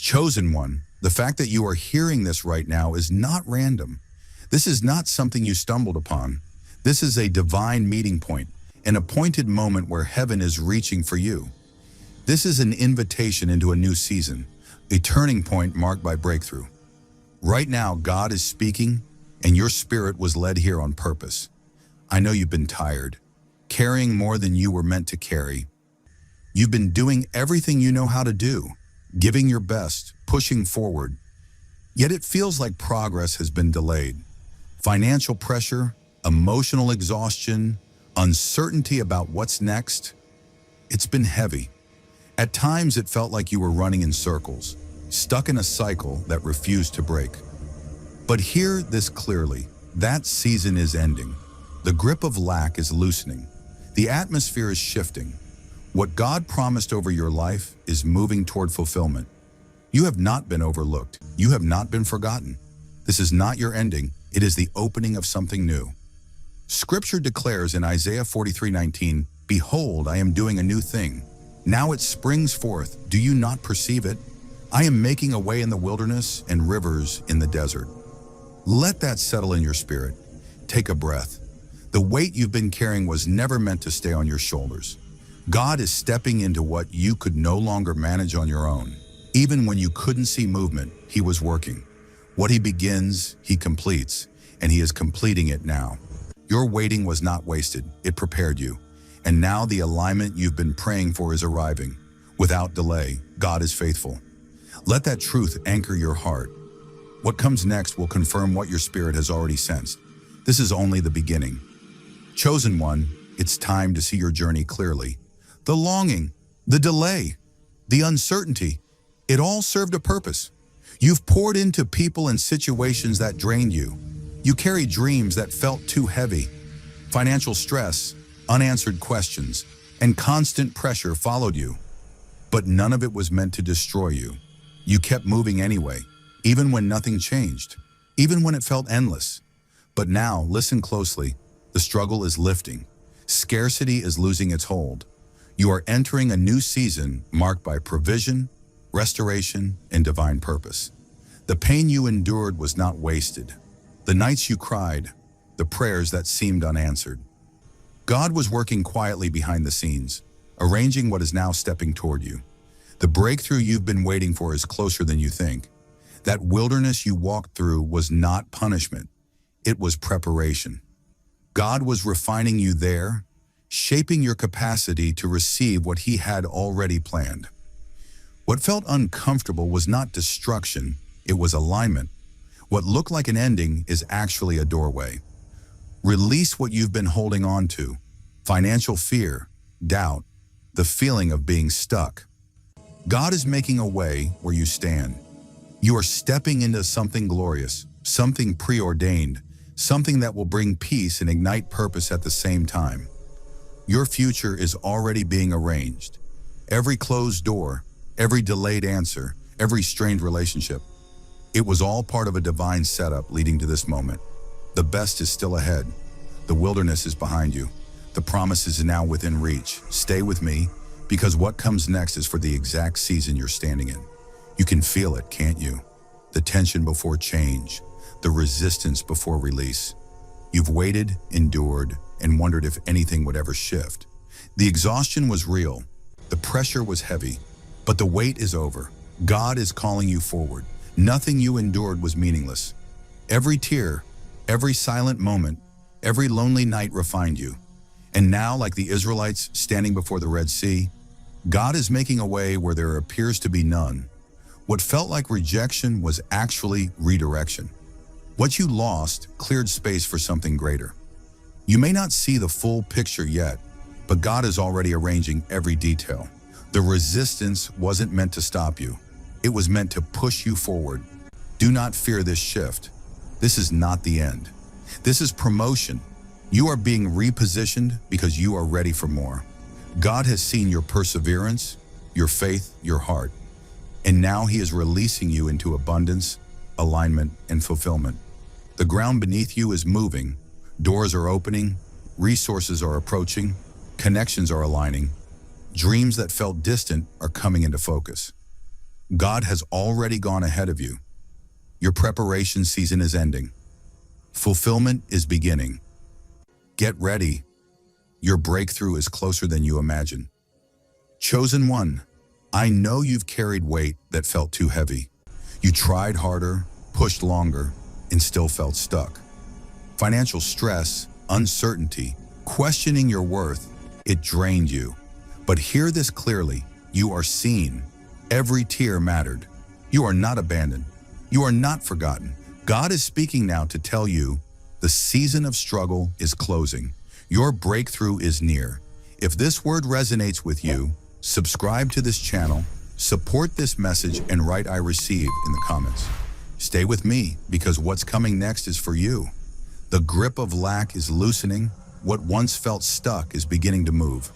Chosen one, the fact that you are hearing this right now is not random. This is not something you stumbled upon. This is a divine meeting point, an appointed moment where heaven is reaching for you. This is an invitation into a new season, a turning point marked by breakthrough. Right now, God is speaking, and your spirit was led here on purpose. I know you've been tired, carrying more than you were meant to carry. You've been doing everything you know how to do, giving your best, pushing forward. Yet it feels like progress has been delayed. Financial pressure, emotional exhaustion, uncertainty about what's next. It's been heavy. At times it felt like you were running in circles, stuck in a cycle that refused to break. But hear this clearly, that season is ending. The grip of lack is loosening. The atmosphere is shifting. What God promised over your life is moving toward fulfillment. You have not been overlooked. You have not been forgotten. This is not your ending. It is the opening of something new. Scripture declares in Isaiah 43:19, "Behold, I am doing a new thing. Now it springs forth. Do you not perceive it? I am making a way in the wilderness and rivers in the desert." Let that settle in your spirit. Take a breath. The weight you've been carrying was never meant to stay on your shoulders. God is stepping into what you could no longer manage on your own. Even when you couldn't see movement, He was working. What He begins, He completes, and He is completing it now. Your waiting was not wasted. It prepared you. And now the alignment you've been praying for is arriving. Without delay, God is faithful. Let that truth anchor your heart. What comes next will confirm what your spirit has already sensed. This is only the beginning. Chosen one, it's time to see your journey clearly. The longing, the delay, the uncertainty, it all served a purpose. You've poured into people and situations that drained you. You carried dreams that felt too heavy. Financial stress, unanswered questions, and constant pressure followed you. But none of it was meant to destroy you. You kept moving anyway, even when nothing changed, even when it felt endless. But now, listen closely. The struggle is lifting. Scarcity is losing its hold. You are entering a new season marked by provision, restoration, and divine purpose. The pain you endured was not wasted. The nights you cried, the prayers that seemed unanswered. God was working quietly behind the scenes, arranging what is now stepping toward you. The breakthrough you've been waiting for is closer than you think. That wilderness you walked through was not punishment. It was preparation. God was refining you there, shaping your capacity to receive what He had already planned. What felt uncomfortable was not destruction, it was alignment. What looked like an ending is actually a doorway. Release what you've been holding on to: financial fear, doubt, the feeling of being stuck. God is making a way where you stand. You are stepping into something glorious, something preordained, something that will bring peace and ignite purpose at the same time. Your future is already being arranged. Every closed door, every delayed answer, every strained relationship, it was all part of a divine setup leading to this moment. The best is still ahead. The wilderness is behind you. The promise is now within reach. Stay with me, because what comes next is for the exact season you're standing in. You can feel it, can't you? The tension before change, the resistance before release. You've waited, endured, and wondered if anything would ever shift. The exhaustion was real. The pressure was heavy. But the wait is over. God is calling you forward. Nothing you endured was meaningless. Every tear, every silent moment, every lonely night refined you. And now, like the Israelites standing before the Red Sea, God is making a way where there appears to be none. What felt like rejection was actually redirection. What you lost cleared space for something greater. You may not see the full picture yet, but God is already arranging every detail. The resistance wasn't meant to stop you. It was meant to push you forward. Do not fear this shift. This is not the end. This is promotion. You are being repositioned because you are ready for more. God has seen your perseverance, your faith, your heart, and now He is releasing you into abundance, alignment, and fulfillment. The ground beneath you is moving. Doors are opening, resources are approaching, connections are aligning. Dreams that felt distant are coming into focus. God has already gone ahead of you. Your preparation season is ending. Fulfillment is beginning. Get ready. Your breakthrough is closer than you imagine. Chosen one, I know you've carried weight that felt too heavy. You tried harder, pushed longer, and still felt stuck. Financial stress, uncertainty, questioning your worth, it drained you. But hear this clearly, you are seen. Every tear mattered. You are not abandoned. You are not forgotten. God is speaking now to tell you the season of struggle is closing. Your breakthrough is near. If this word resonates with you, subscribe to this channel, support this message, and write "I receive" in the comments. Stay with me because what's coming next is for you. The grip of lack is loosening. What once felt stuck is beginning to move.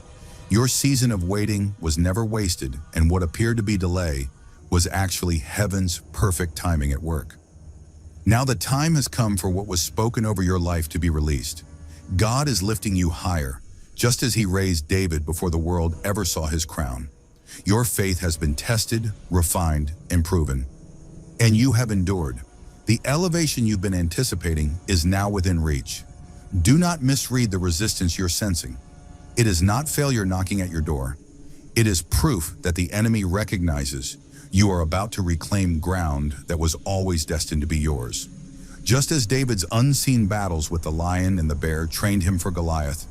Your season of waiting was never wasted, and what appeared to be delay was actually heaven's perfect timing at work. Now the time has come for what was spoken over your life to be released. God is lifting you higher, just as he raised David before the world ever saw his crown. Your faith has been tested, refined, and proven, and you have endured. The elevation you've been anticipating is now within reach. Do not misread the resistance you're sensing. It is not failure knocking at your door. It is proof that the enemy recognizes you are about to reclaim ground that was always destined to be yours. Just as David's unseen battles with the lion and the bear trained him for Goliath,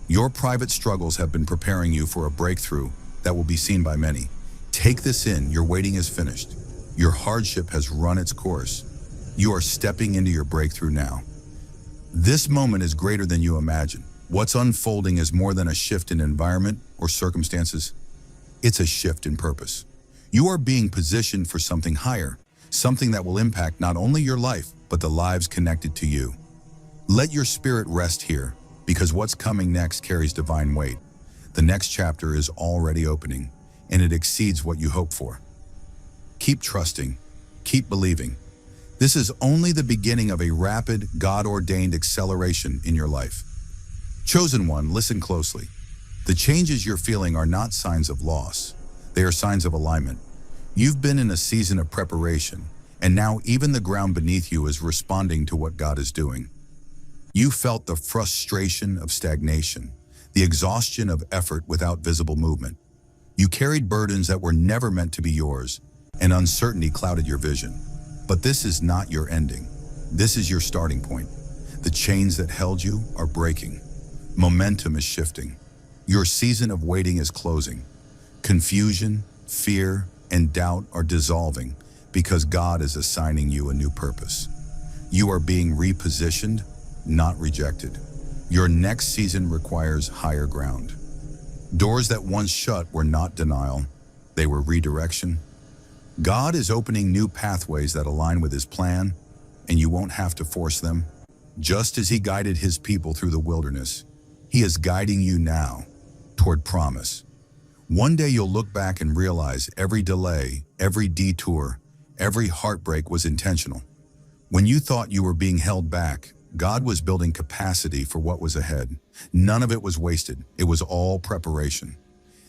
your private struggles have been preparing you for a breakthrough that will be seen by many. Take this in, your waiting is finished. Your hardship has run its course. You are stepping into your breakthrough now. This moment is greater than you imagine. What's unfolding is more than a shift in environment or circumstances. It's a shift in purpose. You are being positioned for something higher, something that will impact not only your life, but the lives connected to you. Let your spirit rest here, because what's coming next carries divine weight. The next chapter is already opening, and it exceeds what you hoped for. Keep trusting, keep believing. This is only the beginning of a rapid, God-ordained acceleration in your life. Chosen one, listen closely. The changes you're feeling are not signs of loss. They are signs of alignment. You've been in a season of preparation, and now even the ground beneath you is responding to what God is doing. You felt the frustration of stagnation, the exhaustion of effort without visible movement. You carried burdens that were never meant to be yours, and uncertainty clouded your vision. But this is not your ending. This is your starting point. The chains that held you are breaking. Momentum is shifting. Your season of waiting is closing. Confusion, fear, and doubt are dissolving because God is assigning you a new purpose. You are being repositioned, not rejected. Your next season requires higher ground. Doors that once shut were not denial, they were redirection. God is opening new pathways that align with his plan, and you won't have to force them. Just as he guided his people through the wilderness, he is guiding you now toward promise. One day you'll look back and realize every delay, every detour, every heartbreak was intentional. When you thought you were being held back, God was building capacity for what was ahead. None of it was wasted. It was all preparation.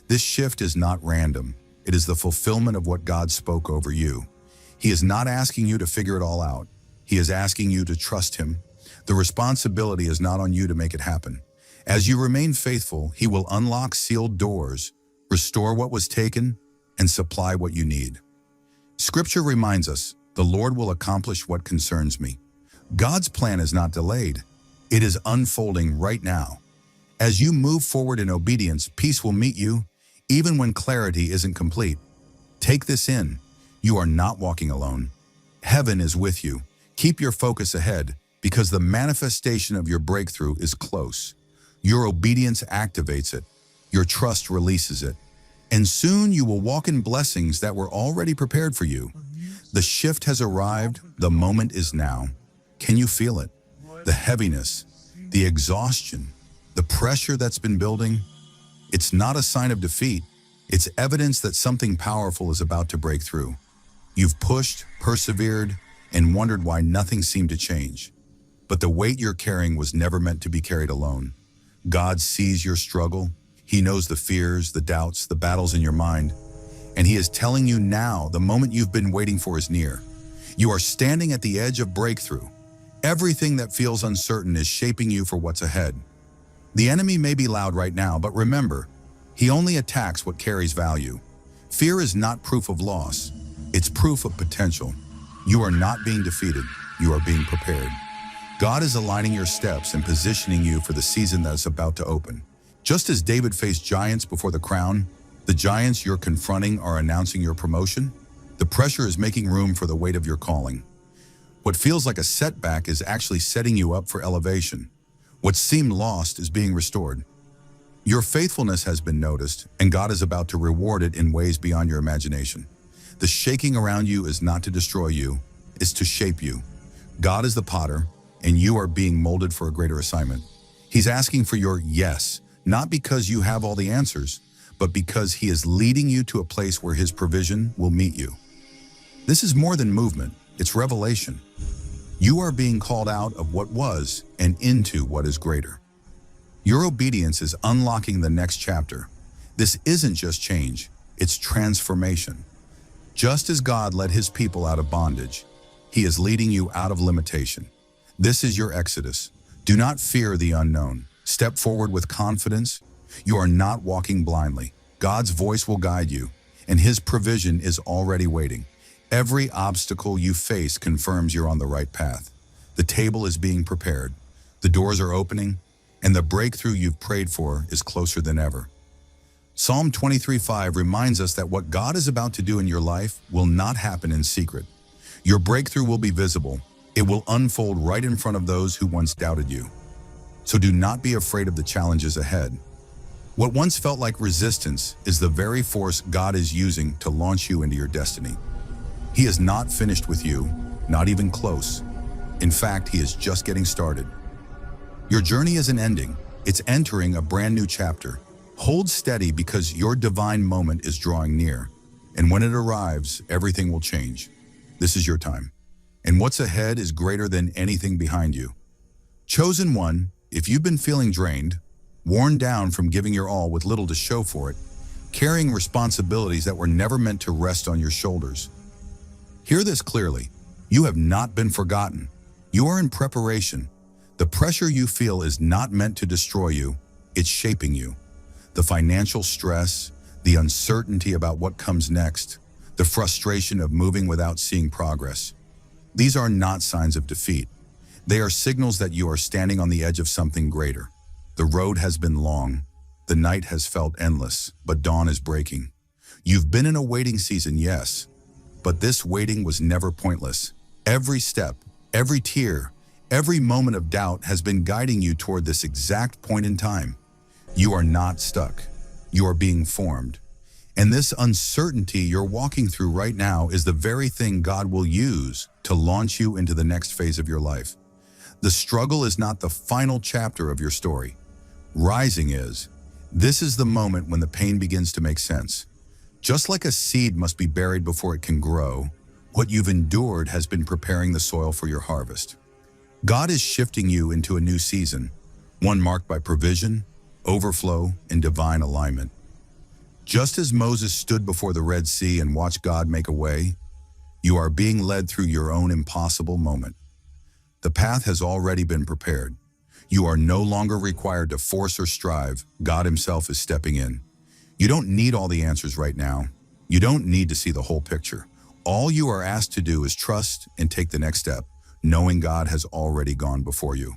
This shift is not random. It is the fulfillment of what God spoke over you. He is not asking you to figure it all out. He is asking you to trust him. The responsibility is not on you to make it happen. As you remain faithful, he will unlock sealed doors, restore what was taken, and supply what you need. Scripture reminds us, the Lord will accomplish what concerns me. God's plan is not delayed. It is unfolding right now. As you move forward in obedience, peace will meet you, even when clarity isn't complete. Take this in. You are not walking alone. Heaven is with you. Keep your focus ahead, because the manifestation of your breakthrough is close. Your obedience activates it. Your trust releases it. And soon you will walk in blessings that were already prepared for you. The shift has arrived. The moment is now. Can you feel it? The heaviness, the exhaustion, the pressure that's been building? It's not a sign of defeat. It's evidence that something powerful is about to break through. You've pushed, persevered, and wondered why nothing seemed to change. But the weight you're carrying was never meant to be carried alone. God sees your struggle. He knows the fears, the doubts, the battles in your mind. And he is telling you now the moment you've been waiting for is near. You are standing at the edge of breakthrough. Everything that feels uncertain is shaping you for what's ahead. The enemy may be loud right now, but remember, he only attacks what carries value. Fear is not proof of loss. It's proof of potential. You are not being defeated. You are being prepared. God is aligning your steps and positioning you for the season that is about to open. Just as David faced giants before the crown, the giants you're confronting are announcing your promotion. The pressure is making room for the weight of your calling. What feels like a setback is actually setting you up for elevation. What seemed lost is being restored. Your faithfulness has been noticed, and God is about to reward it in ways beyond your imagination. The shaking around you is not to destroy you, it's to shape you. God is the potter, and you are being molded for a greater assignment. He's asking for your yes, not because you have all the answers, but because he is leading you to a place where his provision will meet you. This is more than movement, it's revelation. You are being called out of what was and into what is greater. Your obedience is unlocking the next chapter. This isn't just change, it's transformation. Just as God led his people out of bondage, he is leading you out of limitation. This is your exodus. Do not fear the unknown. Step forward with confidence. You are not walking blindly. God's voice will guide you, and his provision is already waiting. Every obstacle you face confirms you're on the right path. The table is being prepared. The doors are opening, and the breakthrough you've prayed for is closer than ever. Psalm 23:5 reminds us that what God is about to do in your life will not happen in secret. Your breakthrough will be visible. It will unfold right in front of those who once doubted you. So do not be afraid of the challenges ahead. What once felt like resistance is the very force God is using to launch you into your destiny. He is not finished with you, not even close. In fact, he is just getting started. Your journey isn't ending, it's entering a brand new chapter. Hold steady because your divine moment is drawing near. And when it arrives, everything will change. This is your time. And what's ahead is greater than anything behind you. Chosen one, if you've been feeling drained, worn down from giving your all with little to show for it, carrying responsibilities that were never meant to rest on your shoulders, hear this clearly. You have not been forgotten. You are in preparation. The pressure you feel is not meant to destroy you. It's shaping you. The financial stress, the uncertainty about what comes next, the frustration of moving without seeing progress. These are not signs of defeat. They are signals that you are standing on the edge of something greater. The road has been long. The night has felt endless, but dawn is breaking. You've been in a waiting season, yes, but this waiting was never pointless. Every step, every tear, every moment of doubt has been guiding you toward this exact point in time. You are not stuck. You are being formed. And this uncertainty you're walking through right now is the very thing God will use to launch you into the next phase of your life. The struggle is not the final chapter of your story. Rising is. This is the moment when the pain begins to make sense. Just like a seed must be buried before it can grow, what you've endured has been preparing the soil for your harvest. God is shifting you into a new season, one marked by provision, overflow, and divine alignment. Just as Moses stood before the Red Sea and watched God make a way, you are being led through your own impossible moment. The path has already been prepared. You are no longer required to force or strive. God himself is stepping in. You don't need all the answers right now. You don't need to see the whole picture. All you are asked to do is trust and take the next step, knowing God has already gone before you.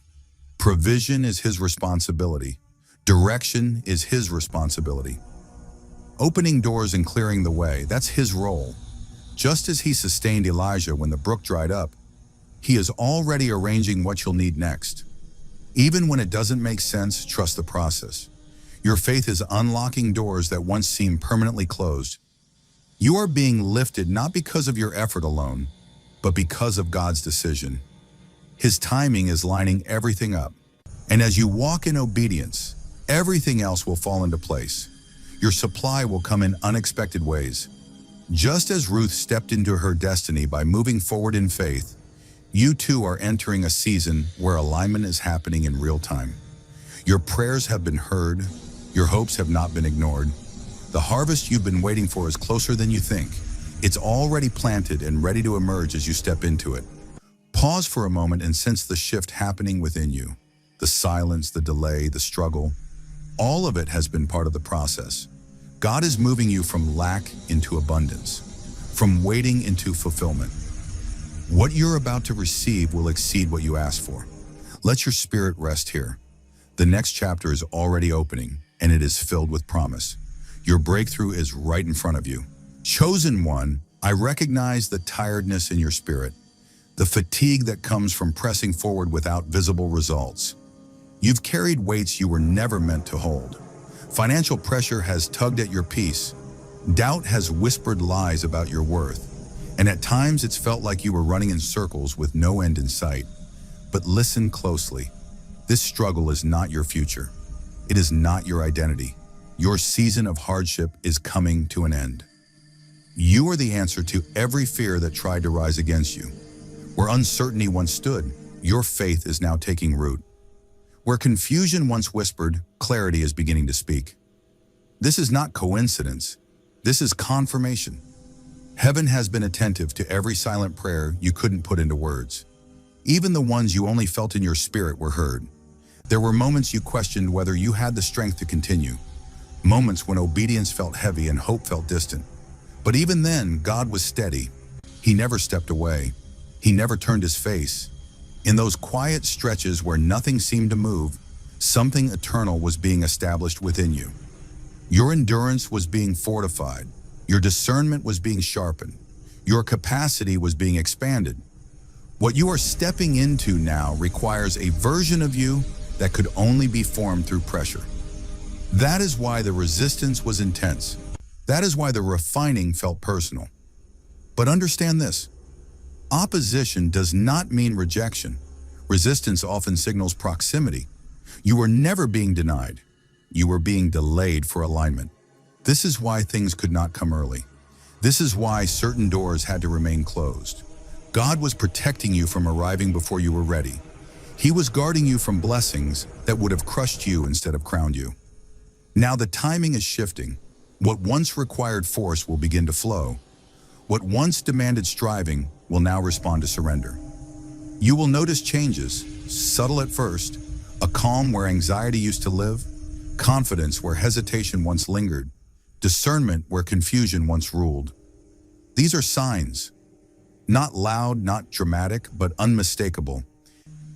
Provision is his responsibility. Direction is his responsibility. Opening doors and clearing the way, that's his role. Just as he sustained Elijah when the brook dried up, he is already arranging what you'll need next. Even when it doesn't make sense, trust the process. Your faith is unlocking doors that once seemed permanently closed. You are being lifted not because of your effort alone, but because of God's decision. His timing is lining everything up. And as you walk in obedience, everything else will fall into place. Your supply will come in unexpected ways. Just as Ruth stepped into her destiny by moving forward in faith, you too are entering a season where alignment is happening in real time. Your prayers have been heard. Your hopes have not been ignored. The harvest you've been waiting for is closer than you think. It's already planted and ready to emerge as you step into it. Pause for a moment and sense the shift happening within you. The silence, the delay, the struggle, all of it has been part of the process. God is moving you from lack into abundance, from waiting into fulfillment. What you're about to receive will exceed what you asked for. Let your spirit rest here. The next chapter is already opening, and it is filled with promise. Your breakthrough is right in front of you. Chosen one, I recognize the tiredness in your spirit, the fatigue that comes from pressing forward without visible results. You've carried weights you were never meant to hold. Financial pressure has tugged at your peace. Doubt has whispered lies about your worth. And at times it's felt like you were running in circles with no end in sight. But listen closely. This struggle is not your future. It is not your identity. Your season of hardship is coming to an end. You are the answer to every fear that tried to rise against you. Where uncertainty once stood, your faith is now taking root. Where confusion once whispered, clarity is beginning to speak. This is not coincidence. This is confirmation. Heaven has been attentive to every silent prayer you couldn't put into words. Even the ones you only felt in your spirit were heard. There were moments you questioned whether you had the strength to continue. Moments when obedience felt heavy and hope felt distant. But even then, God was steady. He never stepped away. He never turned his face. In those quiet stretches where nothing seemed to move, something eternal was being established within you. Your endurance was being fortified. Your discernment was being sharpened. Your capacity was being expanded. What you are stepping into now requires a version of you that could only be formed through pressure. That is why the resistance was intense. That is why the refining felt personal. But understand this. Opposition does not mean rejection. Resistance often signals proximity. You were never being denied. You were being delayed for alignment. This is why things could not come early. This is why certain doors had to remain closed. God was protecting you from arriving before you were ready. He was guarding you from blessings that would have crushed you instead of crowned you. Now the timing is shifting. What once required force will begin to flow. What once demanded striving will now respond to surrender. You will notice changes, subtle at first, a calm where anxiety used to live, confidence where hesitation once lingered, discernment where confusion once ruled. These are signs, not loud, not dramatic, but unmistakable.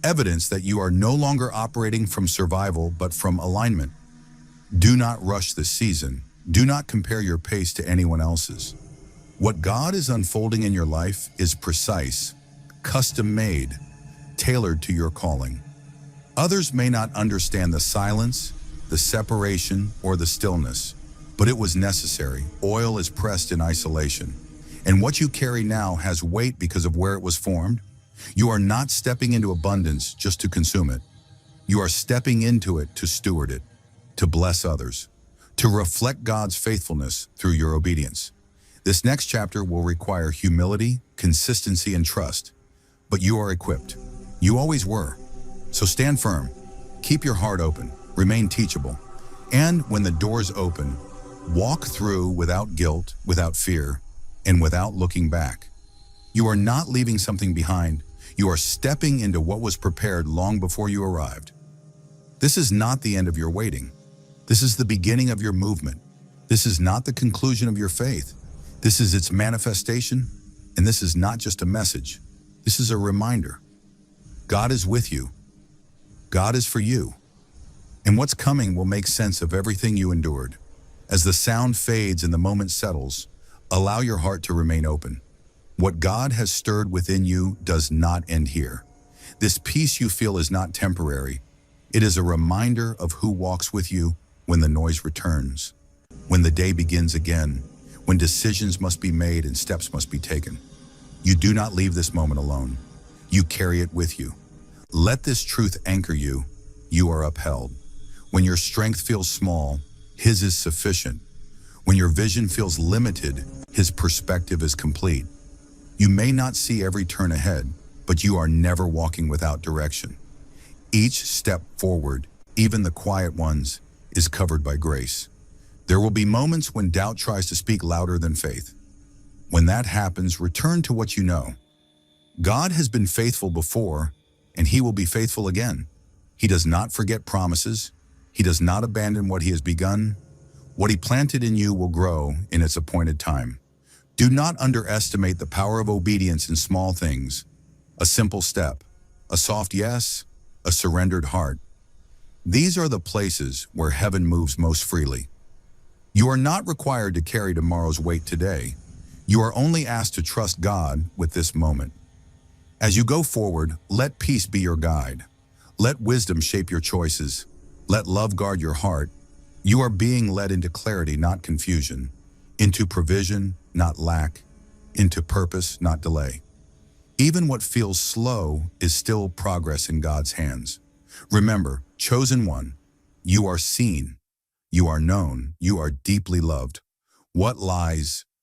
Evidence that you are no longer operating from survival, but from alignment. Do not rush this season. Do not compare your pace to anyone else's. What God is unfolding in your life is precise, custom-made, tailored to your calling. Others may not understand the silence, the separation, or the stillness, but it was necessary. Oil is pressed in isolation, and what you carry now has weight because of where it was formed. You are not stepping into abundance just to consume it. You are stepping into it to steward it, to bless others, to reflect God's faithfulness through your obedience. This next chapter will require humility, consistency, and trust, but you are equipped. You always were. So stand firm, keep your heart open, remain teachable, and when the doors open, walk through without guilt, without fear, and without looking back. You are not leaving something behind. You are stepping into what was prepared long before you arrived. This is not the end of your waiting. This is the beginning of your movement. This is not the conclusion of your faith. This is its manifestation, and this is not just a message. This is a reminder. God is with you. God is for you. And what's coming will make sense of everything you endured. As the sound fades and the moment settles, allow your heart to remain open. What God has stirred within you does not end here. This peace you feel is not temporary. It is a reminder of who walks with you when the noise returns, when the day begins again, when decisions must be made and steps must be taken. You do not leave this moment alone. You carry it with you. Let this truth anchor you. You are upheld. When your strength feels small, His is sufficient. When your vision feels limited, His perspective is complete. You may not see every turn ahead, but you are never walking without direction. Each step forward, even the quiet ones, is covered by grace. There will be moments when doubt tries to speak louder than faith. When that happens, return to what you know. God has been faithful before, and he will be faithful again. He does not forget promises. He does not abandon what he has begun. What he planted in you will grow in its appointed time. Do not underestimate the power of obedience in small things. A simple step, a soft yes, a surrendered heart. These are the places where heaven moves most freely. You are not required to carry tomorrow's weight today. You are only asked to trust God with this moment. As you go forward, let peace be your guide. Let wisdom shape your choices. Let love guard your heart. You are being led into clarity, not confusion, into provision, not lack, into purpose, not delay. Even what feels slow is still progress in God's hands. Remember, chosen one, you are seen, you are known, you are deeply loved. What lies